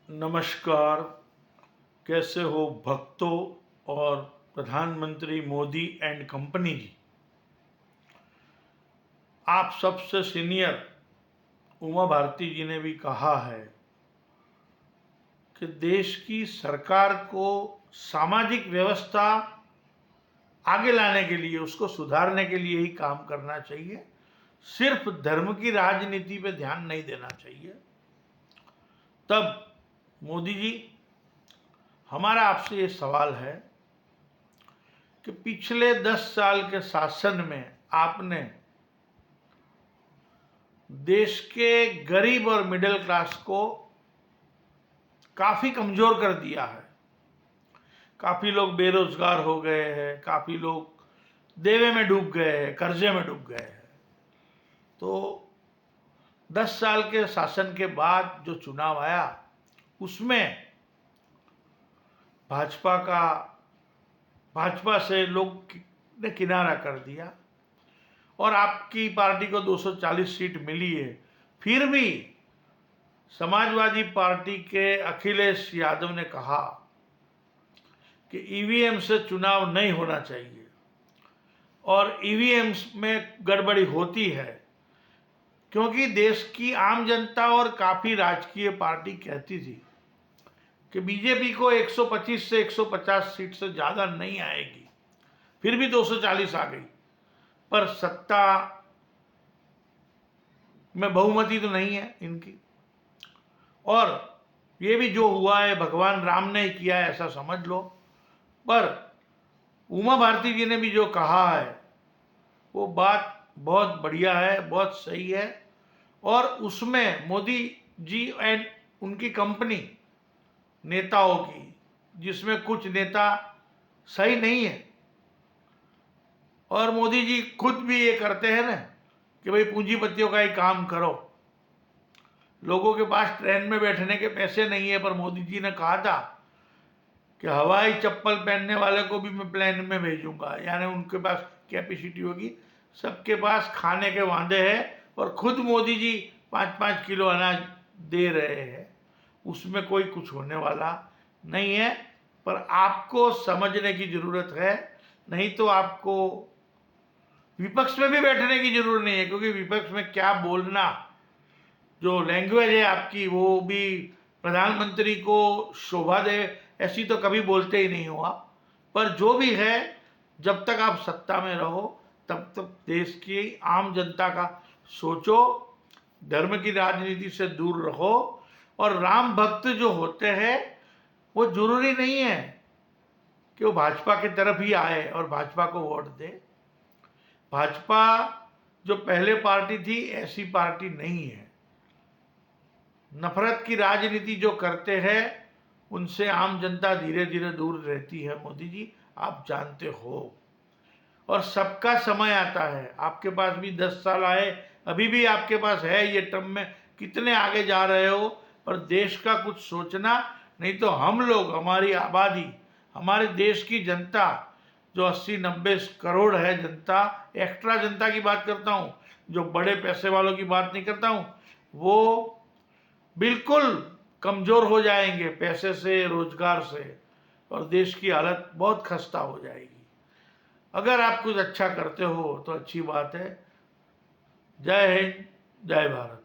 नमस्कार। कैसे हो भक्तों और प्रधानमंत्री मोदी एंड कंपनी जी। आप सबसे सीनियर उमा भारती जी ने भी कहा है कि देश की सरकार को सामाजिक व्यवस्था आगे लाने के लिए, उसको सुधारने के लिए ही काम करना चाहिए। सिर्फ धर्म की राजनीति पे ध्यान नहीं देना चाहिए। तब मोदी जी, हमारा आपसे ये सवाल है कि पिछले 10 साल के शासन में आपने देश के गरीब और मिडिल क्लास को काफी कमजोर कर दिया है। काफी लोग बेरोजगार हो गए हैं, काफी लोग देवे में डूब गए हैं, कर्जे में डूब गए हैं। तो 10 साल के शासन के बाद जो चुनाव आया उसमें भाजपा से लोग ने किनारा कर दिया और आपकी पार्टी को 240 सीट मिली है। फिर भी समाजवादी पार्टी के अखिलेश यादव ने कहा कि ईवीएम से चुनाव नहीं होना चाहिए और ईवीएम में गड़बड़ी होती है, क्योंकि देश की आम जनता और काफी राजकीय पार्टी कहती थी कि बीजेपी को 125 से 150 सीट से ज्यादा नहीं आएगी। फिर भी 240 आ गई, पर सत्ता में बहुमति तो नहीं है इनकी। और ये भी जो हुआ है भगवान राम ने ही किया है ऐसा समझ लो। पर उमा भारती जी ने भी जो कहा है वो बात बहुत बढ़िया है, बहुत सही है। और उसमें मोदी जी एंड उनकी कंपनी नेताओं की, जिसमें कुछ नेता सही नहीं है, और मोदी जी खुद भी ये करते हैं ना कि भाई पूंजीपतियों का ही काम करो। लोगों के पास ट्रेन में बैठने के पैसे नहीं है, पर मोदी जी ने कहा था कि हवाई चप्पल पहनने वाले को भी मैं प्लेन में भेजूंगा, यानी उनके पास कैपेसिटी होगी। सबके पास खाने के वादे हैं और खुद मोदी जी 5-5 किलो अनाज दे रहे हैं। उसमें कोई कुछ होने वाला नहीं है, पर आपको समझने की जरूरत है। नहीं तो आपको विपक्ष में भी बैठने की जरूरत नहीं है, क्योंकि विपक्ष में क्या बोलना, जो लैंग्वेज है आपकी, वो भी प्रधानमंत्री को शोभा दे ऐसी तो कभी बोलते ही नहीं हो आप। पर जो भी है, जब तक आप सत्ता में रहो तब तक देश की आम जनता का सोचो, धर्म की राजनीति से दूर रहो। और राम भक्त जो होते हैं वो जरूरी नहीं है कि वो भाजपा की तरफ ही आए और भाजपा को वोट दे। भाजपा जो पहले पार्टी थी ऐसी पार्टी नहीं है। नफरत की राजनीति जो करते हैं उनसे आम जनता धीरे धीरे दूर रहती है। मोदी जी, आप जानते हो। और सबका समय आता है। आपके पास भी 10 साल आए, अभी भी आपके पास है ये टर्म में कितने आगे जा रहे हो, पर देश का कुछ सोचना। नहीं तो हम लोग, हमारी आबादी, हमारे देश की जनता जो 80-90 करोड़ है जनता, एक्स्ट्रा जनता की बात करता हूँ, जो बड़े पैसे वालों की बात नहीं करता हूँ, वो बिल्कुल कमजोर हो जाएंगे पैसे से, रोजगार से, और देश की हालत बहुत खस्ता हो जाएगी। अगर आप कुछ अच्छा करते हो तो अच्छी बात है। जय हिंद, जय भारत।